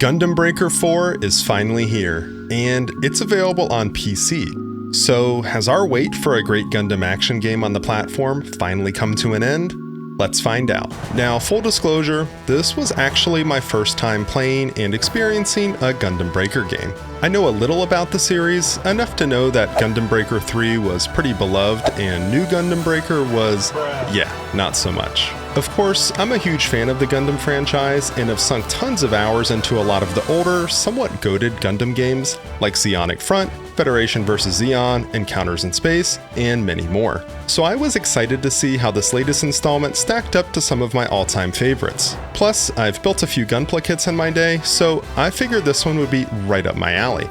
Gundam Breaker 4 is finally here, and it's available on PC. So, has our wait for a great Gundam action game on the platform finally come to an end? Let's find out. Now, full disclosure, this was actually my first time playing and experiencing a Gundam Breaker game. I know a little about the series, enough to know that Gundam Breaker 3 was pretty beloved and New Gundam Breaker was, yeah, not so much. Of course, I'm a huge fan of the Gundam franchise and have sunk tons of hours into a lot of the older, somewhat goated Gundam games like Zeonic Front, Federation vs. Zeon, Encounters in Space, and many more. So I was excited to see how this latest installment stacked up to some of my all-time favorites. Plus, I've built a few Gunpla kits in my day, so I figured this one would be right up my alley.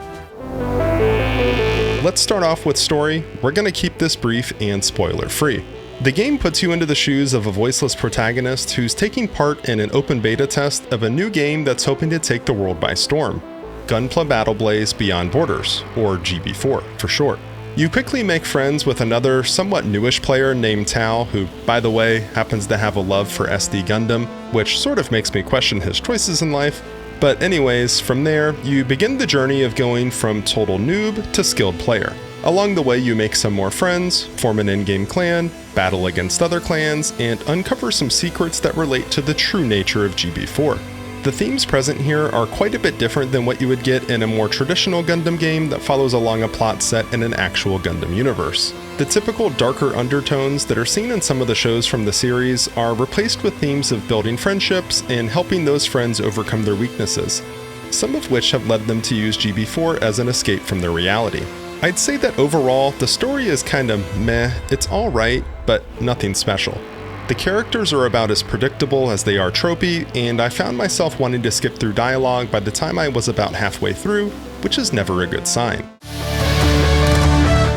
Let's start off with story. We're going to keep this brief and spoiler-free. The game puts you into the shoes of a voiceless protagonist who's taking part in an open beta test of a new game that's hoping to take the world by storm. Gunpla Battle Blaze Beyond Borders, or GB4 for short. You quickly make friends with another somewhat newish player named Tao, who, by the way, happens to have a love for SD Gundam, which sort of makes me question his choices in life. But anyways, from there, you begin the journey of going from total noob to skilled player. Along the way, you make some more friends, form an in-game clan, battle against other clans, and uncover some secrets that relate to the true nature of GB4. The themes present here are quite a bit different than what you would get in a more traditional Gundam game that follows along a plot set in an actual Gundam universe. The typical darker undertones that are seen in some of the shows from the series are replaced with themes of building friendships and helping those friends overcome their weaknesses, some of which have led them to use GB4 as an escape from their reality. I'd say that overall, the story is kind of meh, it's alright, but nothing special. The characters are about as predictable as they are tropey, and I found myself wanting to skip through dialogue by the time I was about halfway through, which is never a good sign.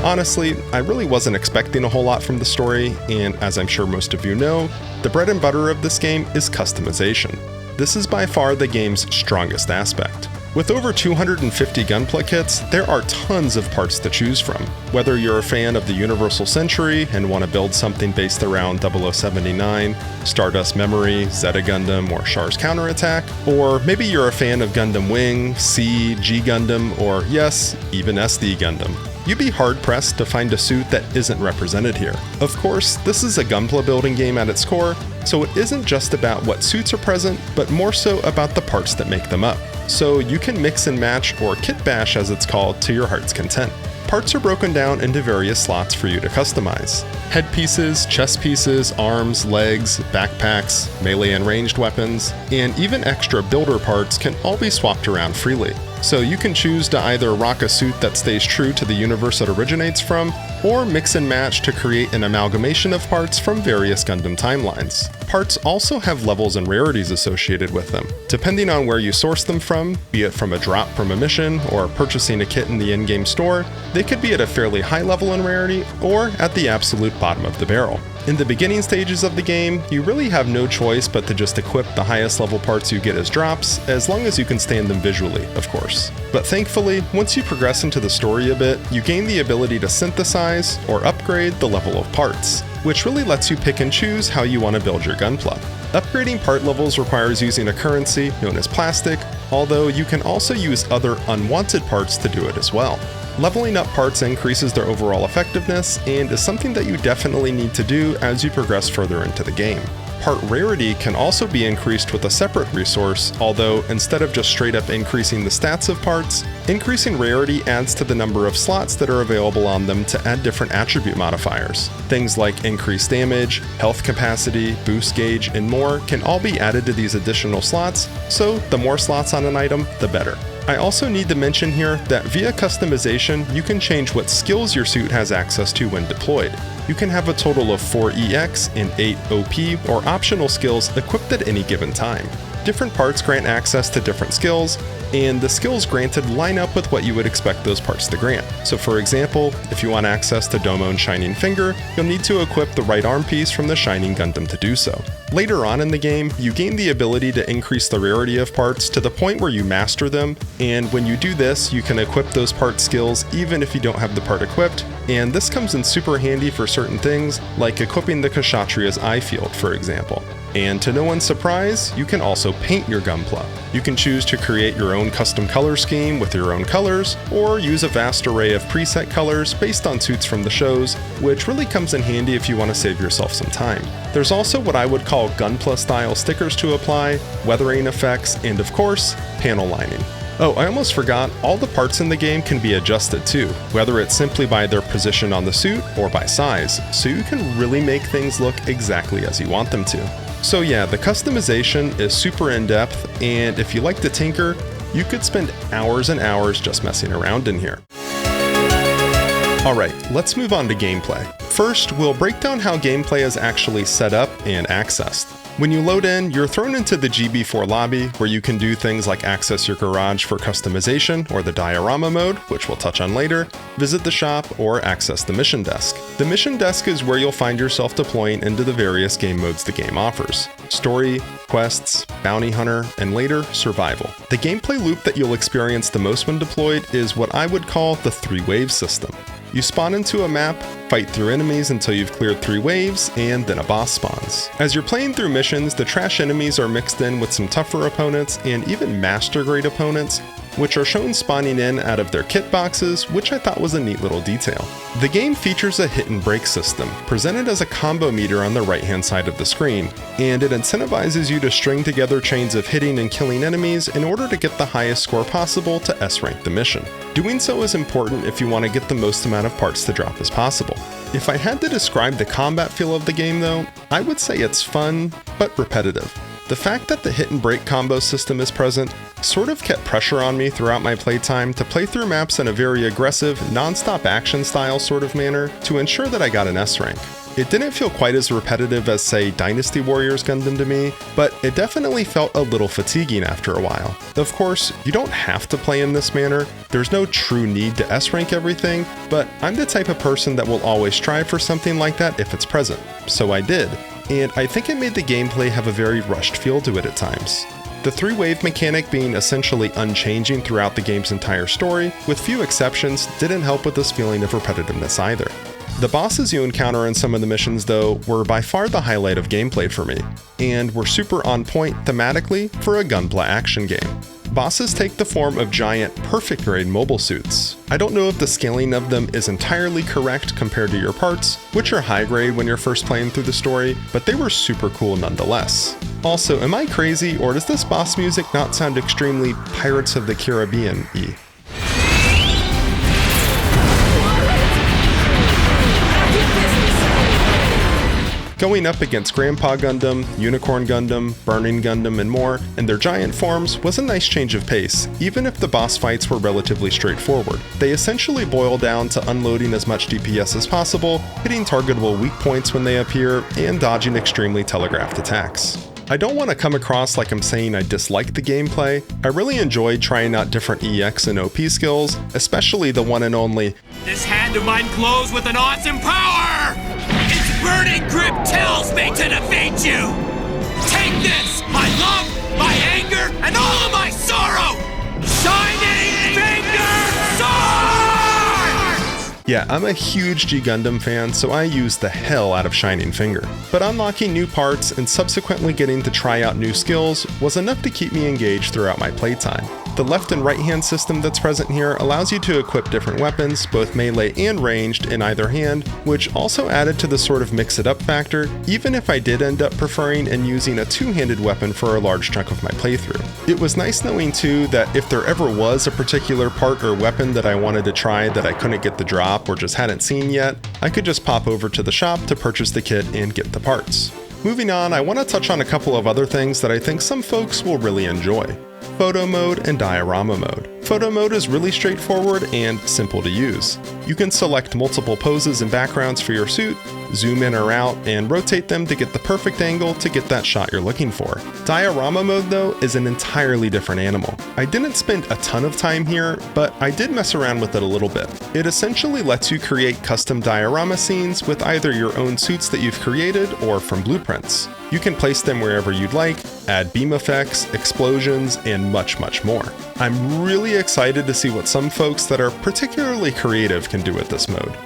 Honestly, I really wasn't expecting a whole lot from the story, and as I'm sure most of you know, the bread and butter of this game is customization. This is by far the game's strongest aspect. With over 250 Gunpla kits, there are tons of parts to choose from. Whether you're a fan of the Universal Century and want to build something based around 0079, Stardust Memory, Zeta Gundam, or Char's Counterattack, or maybe you're a fan of Gundam Wing, C, G Gundam, or yes, even SD Gundam. You'd be hard-pressed to find a suit that isn't represented here. Of course, this is a Gunpla building game at its core, so it isn't just about what suits are present, but more so about the parts that make them up. So you can mix and match, or kit bash as it's called, to your heart's content. Parts are broken down into various slots for you to customize. Headpieces, chest pieces, arms, legs, backpacks, melee and ranged weapons, and even extra builder parts can all be swapped around freely. So you can choose to either rock a suit that stays true to the universe it originates from, or mix and match to create an amalgamation of parts from various Gundam timelines. Parts also have levels and rarities associated with them. Depending on where you source them from, be it from a drop from a mission or purchasing a kit in the in-game store, they could be at a fairly high level in rarity or at the absolute bottom of the barrel. In the beginning stages of the game, you really have no choice but to just equip the highest level parts you get as drops, as long as you can stand them visually, of course. But thankfully, once you progress into the story a bit, you gain the ability to synthesize or upgrade the level of parts, which really lets you pick and choose how you want to build your Gunpla. Upgrading part levels requires using a currency known as plastic, although you can also use other unwanted parts to do it as well. Leveling up parts increases their overall effectiveness and is something that you definitely need to do as you progress further into the game. Part rarity can also be increased with a separate resource, although instead of just straight up increasing the stats of parts, increasing rarity adds to the number of slots that are available on them to add different attribute modifiers. Things like increased damage, health capacity, boost gauge, and more can all be added to these additional slots, so the more slots on an item, the better. I also need to mention here that via customization, you can change what skills your suit has access to when deployed. You can have a total of 4 EX and 8 OP or optional skills equipped at any given time. Different parts grant access to different skills, and the skills granted line up with what you would expect those parts to grant. So for example, if you want access to Domon's Shining Finger, you'll need to equip the right arm piece from the Shining Gundam to do so. Later on in the game, you gain the ability to increase the rarity of parts to the point where you master them, and when you do this, you can equip those part skills even if you don't have the part equipped, and this comes in super handy for certain things, like equipping the Kshatriya's Eye Field, for example. And to no one's surprise, you can also paint your Gunpla. You can choose to create your own custom color scheme with your own colors, or use a vast array of preset colors based on suits from the shows, which really comes in handy if you want to save yourself some time. There's also what I would call Gunpla style stickers to apply, weathering effects, and of course, panel lining. Oh, I almost forgot, all the parts in the game can be adjusted too, whether it's simply by their position on the suit or by size, so you can really make things look exactly as you want them to. So yeah, the customization is super in-depth, and if you like to tinker, you could spend hours and hours just messing around in here. Alright, let's move on to gameplay. First, we'll break down how gameplay is actually set up and accessed. When you load in, you're thrown into the GB4 lobby, where you can do things like access your garage for customization, or the diorama mode, which we'll touch on later, visit the shop, or access the mission desk. The mission desk is where you'll find yourself deploying into the various game modes the game offers: story, quests, bounty hunter, and later, survival. The gameplay loop that you'll experience the most when deployed is what I would call the 3-wave system. You spawn into a map, fight through enemies until you've cleared 3 waves, and then a boss spawns. As you're playing through missions, the trash enemies are mixed in with some tougher opponents and even master grade opponents, which are shown spawning in out of their kit boxes, which I thought was a neat little detail. The game features a hit and break system, presented as a combo meter on the right hand side of the screen, and it incentivizes you to string together chains of hitting and killing enemies in order to get the highest score possible to S-rank the mission. Doing so is important if you want to get the most amount of parts to drop as possible. If I had to describe the combat feel of the game though, I would say it's fun, but repetitive. The fact that the hit and break combo system is present sort of kept pressure on me throughout my playtime to play through maps in a very aggressive, non-stop action style sort of manner to ensure that I got an S rank. It didn't feel quite as repetitive as, say, Dynasty Warriors Gundam to me, but it definitely felt a little fatiguing after a while. Of course, you don't have to play in this manner, there's no true need to S-rank everything, but I'm the type of person that will always strive for something like that if it's present, so I did, and I think it made the gameplay have a very rushed feel to it at times. The 3-wave mechanic being essentially unchanging throughout the game's entire story, with few exceptions, didn't help with this feeling of repetitiveness either. The bosses you encounter in some of the missions though were by far the highlight of gameplay for me, and were super on point thematically for a Gunpla action game. Bosses take the form of giant, perfect grade mobile suits. I don't know if the scaling of them is entirely correct compared to your parts, which are high grade when you're first playing through the story, but they were super cool nonetheless. Also, am I crazy, or does this boss music not sound extremely Pirates of the Caribbean-y? Going up against Grandpa Gundam, Unicorn Gundam, Burning Gundam, and more, in their giant forms was a nice change of pace, even if the boss fights were relatively straightforward. They essentially boil down to unloading as much DPS as possible, hitting targetable weak points when they appear, and dodging extremely telegraphed attacks. I don't want to come across like I'm saying I dislike the gameplay. I really enjoyed trying out different EX and OP skills, especially the one and only "This hand of mine glows with an awesome power! Its burning grip tells me to defeat you! Take this, my love, my anger, and all of my sorrow! Shining Finger Sword!" Yeah, I'm a huge G Gundam fan, so I use the hell out of Shining Finger. But unlocking new parts and subsequently getting to try out new skills was enough to keep me engaged throughout my playtime. The left and right hand system that's present here allows you to equip different weapons, both melee and ranged, in either hand, which also added to the sort of mix it up factor, even if I did end up preferring and using a two-handed weapon for a large chunk of my playthrough. It was nice knowing too that if there ever was a particular part or weapon that I wanted to try that I couldn't get the drop or just hadn't seen yet, I could just pop over to the shop to purchase the kit and get the parts. Moving on, I want to touch on a couple of other things that I think some folks will really enjoy. Photo mode and diorama mode. Photo mode is really straightforward and simple to use. You can select multiple poses and backgrounds for your suit, zoom in or out, and rotate them to get the perfect angle to get that shot you're looking for. Diorama mode though is an entirely different animal. I didn't spend a ton of time here, but I did mess around with it a little bit. It essentially lets you create custom diorama scenes with either your own suits that you've created or from blueprints. You can place them wherever you'd like, add beam effects, explosions, and much more. I'm really excited to see what some folks that are particularly creative can do with this mode.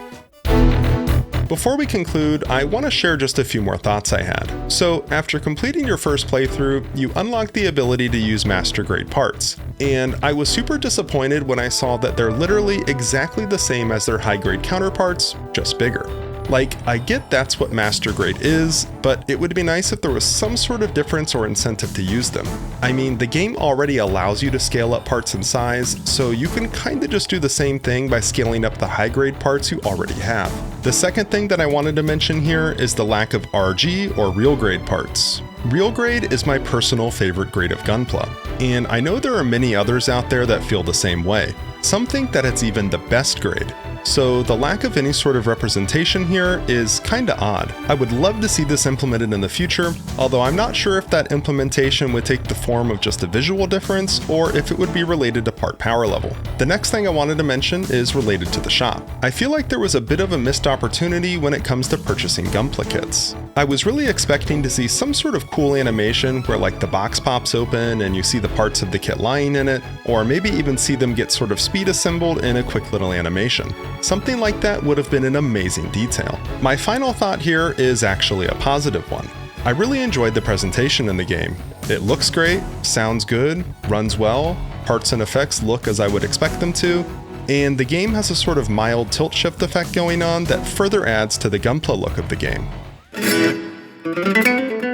Before we conclude, I want to share just a few more thoughts I had. So, after completing your first playthrough, you unlock the ability to use master grade parts. And I was super disappointed when I saw that they're literally exactly the same as their high grade counterparts, just bigger. Like, I get that's what master grade is, but it would be nice if there was some sort of difference or incentive to use them. I mean, the game already allows you to scale up parts in size, so you can kinda just do the same thing by scaling up the high grade parts you already have. The second thing that I wanted to mention here is the lack of RG or real grade parts. Real grade is my personal favorite grade of Gunpla, and I know there are many others out there that feel the same way. Some think that it's even the best grade. So the lack of any sort of representation here is kinda odd. I would love to see this implemented in the future, although I'm not sure if that implementation would take the form of just a visual difference or if it would be related to part power level. The next thing I wanted to mention is related to the shop. I feel like there was a bit of a missed opportunity when it comes to purchasing Gunpla kits. I was really expecting to see some sort of cool animation where like the box pops open and you see the parts of the kit lying in it, or maybe even see them get sort of speed assembled in a quick little animation. Something like that would have been an amazing detail. My final thought here is actually a positive one. I really enjoyed the presentation in the game. It looks great, sounds good, runs well, parts and effects look as I would expect them to, and the game has a sort of mild tilt shift effect going on that further adds to the Gunpla look of the game.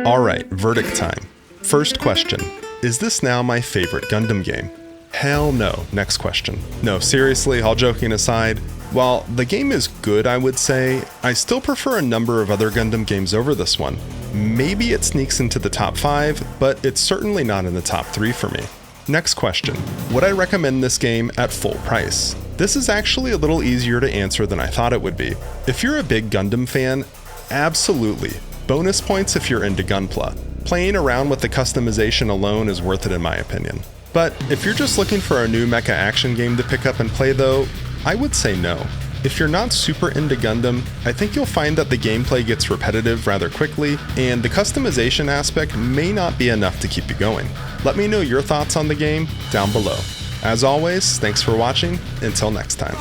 Alright, verdict time. First question, is this now my favorite Gundam game? Hell no. Next question. No, seriously, all joking aside, while the game is good, I would say, I still prefer a number of other Gundam games over this one. Maybe it sneaks into the top 5, but it's certainly not in the top 3 for me. Next question. Would I recommend this game at full price? This is actually a little easier to answer than I thought it would be. If you're a big Gundam fan, absolutely. Bonus points if you're into Gunpla. Playing around with the customization alone is worth it in my opinion. But if you're just looking for a new mecha action game to pick up and play though, I would say no. If you're not super into Gundam, I think you'll find that the gameplay gets repetitive rather quickly, and the customization aspect may not be enough to keep you going. Let me know your thoughts on the game down below. As always, thanks for watching. Until next time.